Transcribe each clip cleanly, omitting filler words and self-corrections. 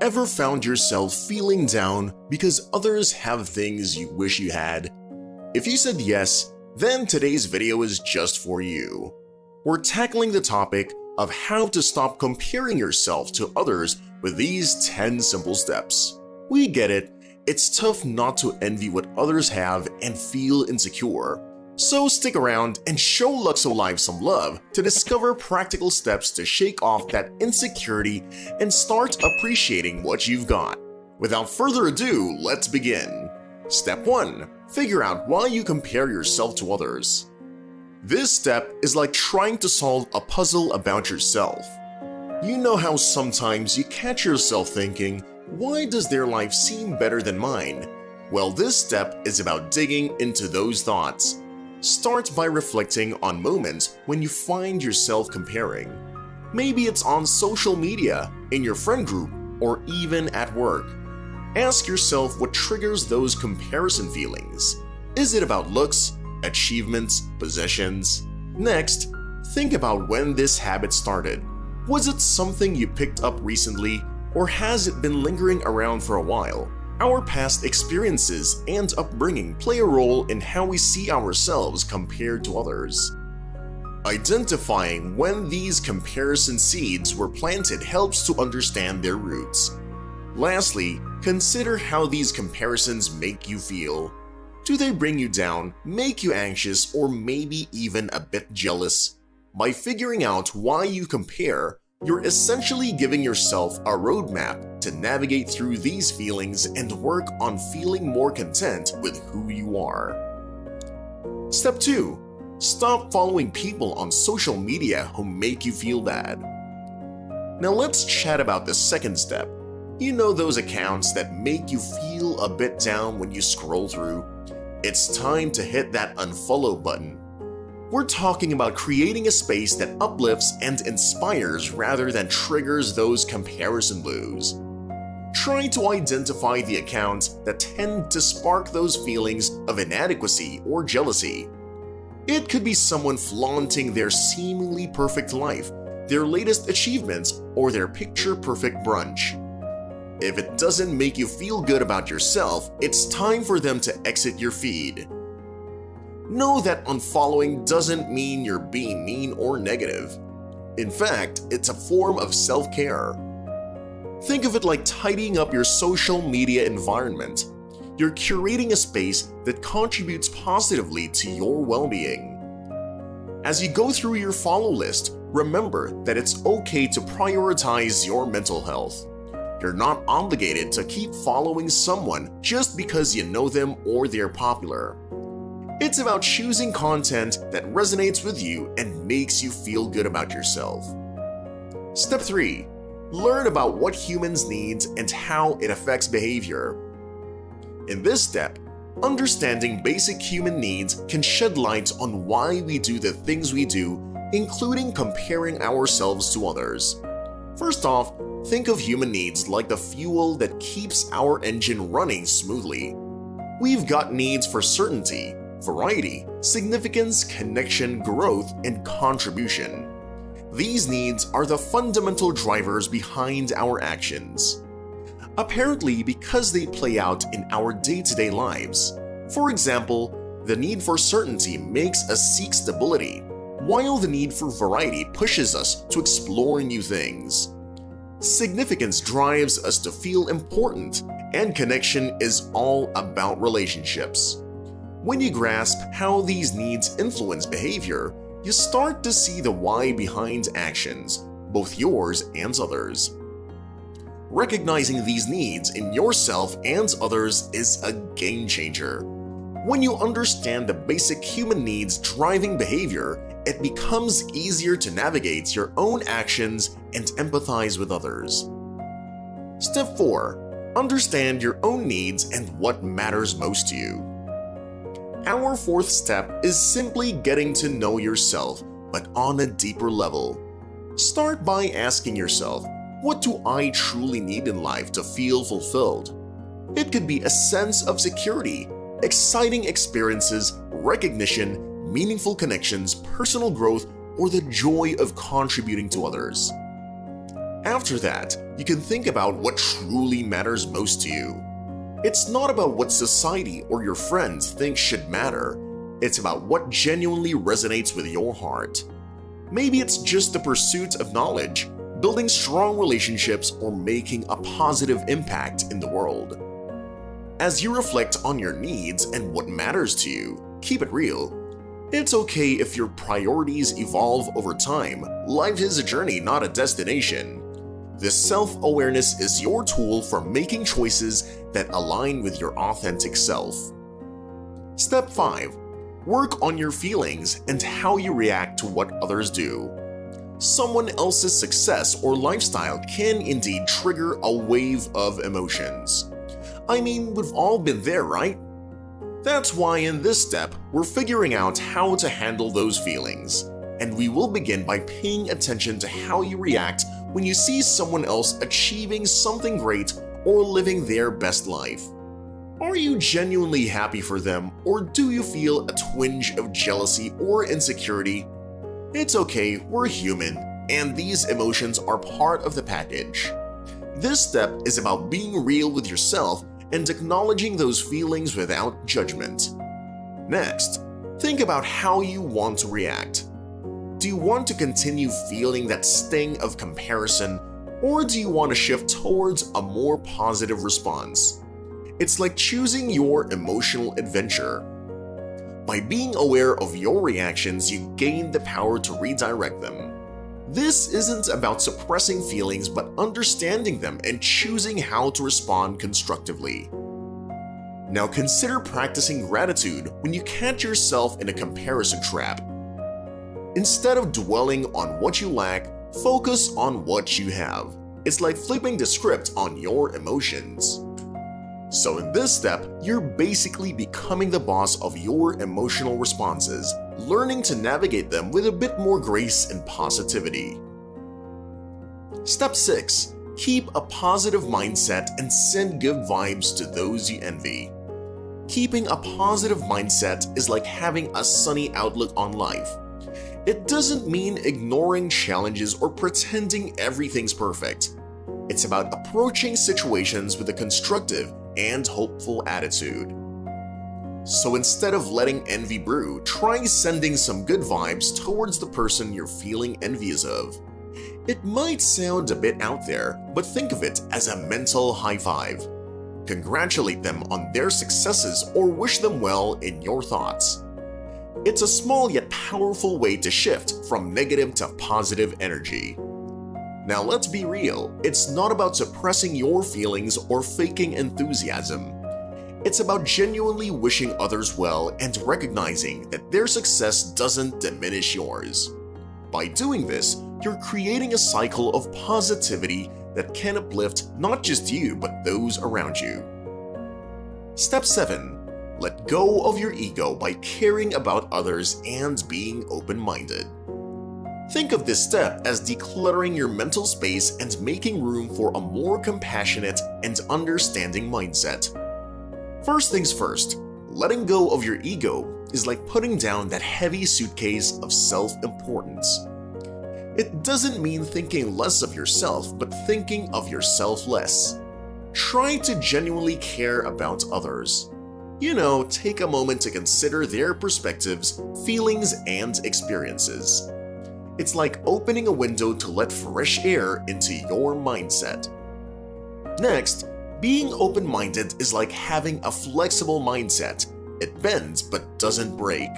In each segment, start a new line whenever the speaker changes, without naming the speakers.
Ever found yourself feeling down because others have things you wish you had? If you said yes, then today's video is just for you. We're tackling the topic of how to stop comparing yourself to others with these 10 simple steps. We get it, it's tough not to envy what others have and feel insecure. So stick around and show Luxo-Life some love to discover practical steps to shake off that insecurity and start appreciating what you've got. Without further ado, let's begin. Step 1. Figure out why you compare yourself to others. This step is like trying to solve a puzzle about yourself. You know how sometimes you catch yourself thinking, why does their life seem better than mine? Well, this step is about digging into those thoughts. Start by reflecting on moments when you find yourself comparing. Maybe it's on social media, in your friend group, or even at work. Ask yourself what triggers those comparison feelings. Is it about looks, achievements, possessions? Next, think about when this habit started. Was it something you picked up recently, or has it been lingering around for a while? Our past experiences and upbringing play a role in how we see ourselves compared to others. Identifying when these comparison seeds were planted helps to understand their roots. Lastly, consider how these comparisons make you feel. Do they bring you down, make you anxious, or maybe even a bit jealous? By figuring out why you compare, you're essentially giving yourself a roadmap to navigate through these feelings and work on feeling more content with who you are. Step 2. Stop following people on social media who make you feel bad. Now let's chat about the second step. You know those accounts that make you feel a bit down when you scroll through? It's time to hit that unfollow button. We're talking about creating a space that uplifts and inspires rather than triggers those comparison blues. Try to identify the accounts that tend to spark those feelings of inadequacy or jealousy. It could be someone flaunting their seemingly perfect life, their latest achievements, or their picture-perfect brunch. If it doesn't make you feel good about yourself, it's time for them to exit your feed. Know that unfollowing doesn't mean you're being mean or negative. In fact, it's a form of self-care. Think of it like tidying up your social media environment. You're curating a space that contributes positively to your well-being. As you go through your follow list, remember that it's okay to prioritize your mental health. You're not obligated to keep following someone just because you know them or they're popular. It's about choosing content that resonates with you and makes you feel good about yourself. Step 3. Learn about what humans need and how it affects behavior. In this step, understanding basic human needs can shed light on why we do the things we do, including comparing ourselves to others. First off, think of human needs like the fuel that keeps our engine running smoothly. We've got needs for certainty, variety, significance, connection, growth, and contribution. These needs are the fundamental drivers behind our actions. Apparently, because they play out in our day-to-day lives. For example, the need for certainty makes us seek stability, while the need for variety pushes us to explore new things. Significance drives us to feel important, and connection is all about relationships. When you grasp how these needs influence behavior, you start to see the why behind actions, both yours and others. Recognizing these needs in yourself and others is a game changer. When you understand the basic human needs driving behavior, it becomes easier to navigate your own actions and empathize with others. Step 4. Understand your own needs and what matters most to you. Our fourth step is simply getting to know yourself, but on a deeper level. Start by asking yourself, what do I truly need in life to feel fulfilled? It could be a sense of security, exciting experiences, recognition, meaningful connections, personal growth, or the joy of contributing to others. After that, you can think about what truly matters most to you. It's not about what society or your friends think should matter. It's about what genuinely resonates with your heart. Maybe it's just the pursuit of knowledge, building strong relationships, or making a positive impact in the world. As you reflect on your needs and what matters to you, keep it real. It's okay if your priorities evolve over time. Life is a journey, not a destination. This self-awareness is your tool for making choices that align with your authentic self. Step 5. Work on your feelings and how you react to what others do. Someone else's success or lifestyle can indeed trigger a wave of emotions. I mean, we've all been there, right? That's why in this step, we're figuring out how to handle those feelings. And we will begin by paying attention to how you react when you see someone else achieving something great or living their best life. Are you genuinely happy for them, or do you feel a twinge of jealousy or insecurity? It's okay, we're human, and these emotions are part of the package. This step is about being real with yourself and acknowledging those feelings without judgment. Next, think about how you want to react. Do you want to continue feeling that sting of comparison, or do you want to shift towards a more positive response? It's like choosing your emotional adventure. By being aware of your reactions, you gain the power to redirect them. This isn't about suppressing feelings, but understanding them and choosing how to respond constructively. Now consider practicing gratitude when you catch yourself in a comparison trap. Instead of dwelling on what you lack, focus on what you have. It's like flipping the script on your emotions. So in this step, you're basically becoming the boss of your emotional responses, learning to navigate them with a bit more grace and positivity. Step 6. Keep a positive mindset and send good vibes to those you envy. Keeping a positive mindset is like having a sunny outlook on life. It doesn't mean ignoring challenges or pretending everything's perfect. It's about approaching situations with a constructive and hopeful attitude. So instead of letting envy brew, try sending some good vibes towards the person you're feeling envious of. It might sound a bit out there, but think of it as a mental high five. Congratulate them on their successes or wish them well in your thoughts. It's a small yet powerful way to shift from negative to positive energy. Now let's be real, it's not about suppressing your feelings or faking enthusiasm. It's about genuinely wishing others well and recognizing that their success doesn't diminish yours. By doing this, you're creating a cycle of positivity that can uplift not just you but those around you. Step 7. Let go of your ego by caring about others and being open-minded. Think of this step as decluttering your mental space and making room for a more compassionate and understanding mindset. First things first, letting go of your ego is like putting down that heavy suitcase of self-importance. It doesn't mean thinking less of yourself, but thinking of yourself less. Try to genuinely care about others. Take a moment to consider their perspectives, feelings, and experiences. It's like opening a window to let fresh air into your mindset. Next, being open-minded is like having a flexible mindset. It bends but doesn't break.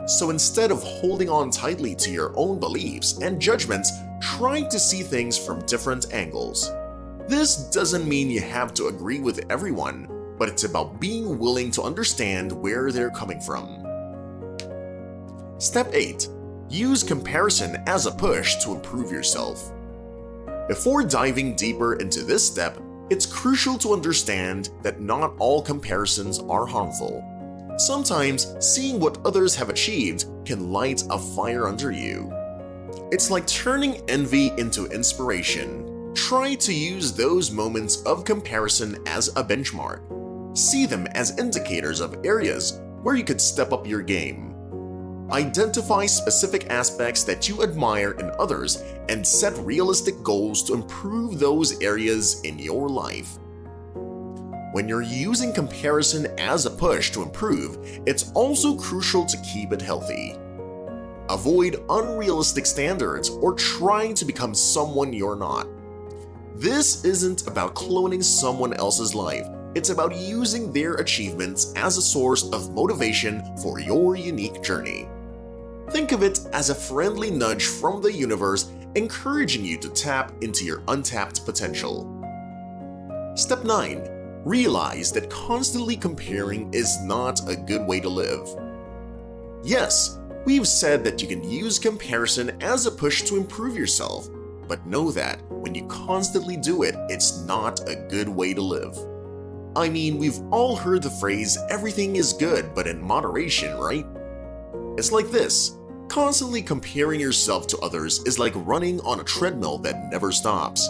So instead of holding on tightly to your own beliefs and judgments, try to see things from different angles. This doesn't mean you have to agree with everyone, but it's about being willing to understand where they're coming from. Step 8. Use comparison as a push to improve yourself. Before diving deeper into this step, it's crucial to understand that not all comparisons are harmful. Sometimes seeing what others have achieved can light a fire under you. It's like turning envy into inspiration. Try to use those moments of comparison as a benchmark. See them as indicators of areas where you could step up your game. Identify specific aspects that you admire in others and set realistic goals to improve those areas in your life. When you're using comparison as a push to improve, it's also crucial to keep it healthy. Avoid unrealistic standards or trying to become someone you're not. This isn't about cloning someone else's life, it's about using their achievements as a source of motivation for your unique journey. Think of it as a friendly nudge from the universe encouraging you to tap into your untapped potential. Step 9. Realize that constantly comparing is not a good way to live. Yes, we've said that you can use comparison as a push to improve yourself, but know that when you constantly do it, it's not a good way to live. I mean, we've all heard the phrase, everything is good, but in moderation, right? It's like this. Constantly comparing yourself to others is like running on a treadmill that never stops.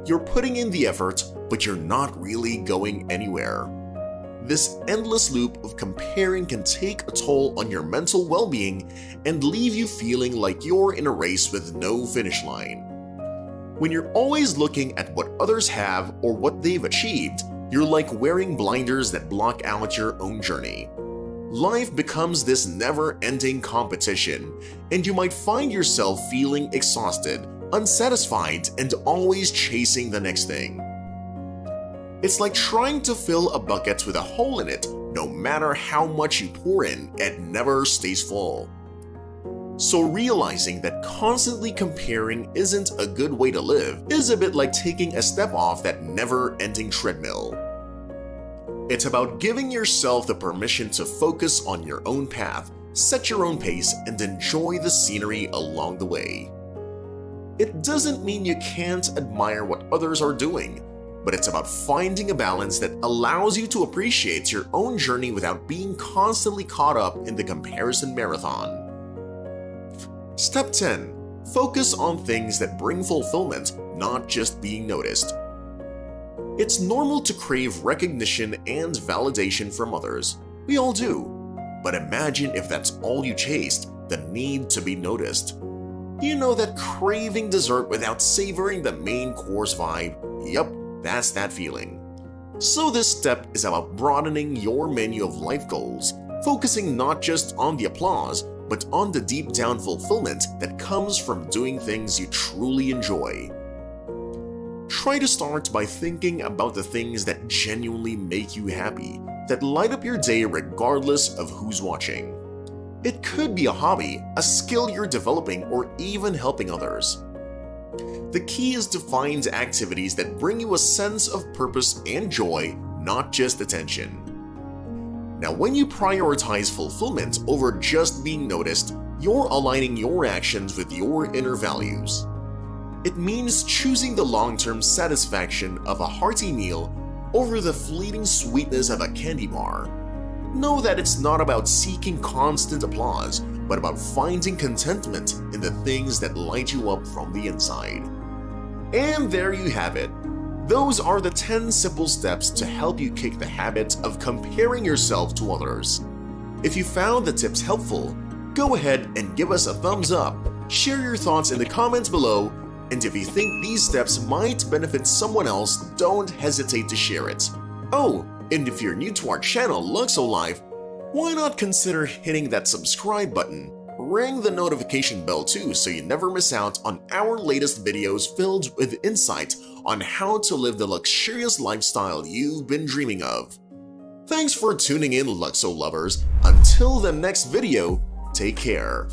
You're putting in the effort, but you're not really going anywhere. This endless loop of comparing can take a toll on your mental well-being and leave you feeling like you're in a race with no finish line. When you're always looking at what others have or what they've achieved, you're like wearing blinders that block out your own journey. Life becomes this never-ending competition, and you might find yourself feeling exhausted, unsatisfied, and always chasing the next thing. It's like trying to fill a bucket with a hole in it. No matter how much you pour in, it never stays full. So realizing that constantly comparing isn't a good way to live is a bit like taking a step off that never-ending treadmill. It's about giving yourself the permission to focus on your own path, set your own pace, and enjoy the scenery along the way. It doesn't mean you can't admire what others are doing, but it's about finding a balance that allows you to appreciate your own journey without being constantly caught up in the comparison marathon. Step 10. Focus on things that bring fulfillment, not just being noticed. It's normal to crave recognition and validation from others. We all do. But imagine if that's all you chased, the need to be noticed. You know that craving dessert without savoring the main course vibe? Yup, that's that feeling. So this step is about broadening your menu of life goals, focusing not just on the applause, but on the deep down fulfillment that comes from doing things you truly enjoy. Try to start by thinking about the things that genuinely make you happy, that light up your day regardless of who's watching. It could be a hobby, a skill you're developing, or even helping others. The key is to find activities that bring you a sense of purpose and joy, not just attention. Now, when you prioritize fulfillment over just being noticed, you're aligning your actions with your inner values. It means choosing the long-term satisfaction of a hearty meal over the fleeting sweetness of a candy bar. Know that it's not about seeking constant applause, but about finding contentment in the things that light you up from the inside. And there you have it. Those are the 10 simple steps to help you kick the habit of comparing yourself to others. If you found the tips helpful, go ahead and give us a thumbs up, share your thoughts in the comments below, and if you think these steps might benefit someone else, don't hesitate to share it. Oh, and if you're new to our channel, Luxo-Life, why not consider hitting that subscribe button? Ring the notification bell too so you never miss out on our latest videos filled with insight on how to live the luxurious lifestyle you've been dreaming of. Thanks for tuning in, Luxo lovers. Until the next video, take care.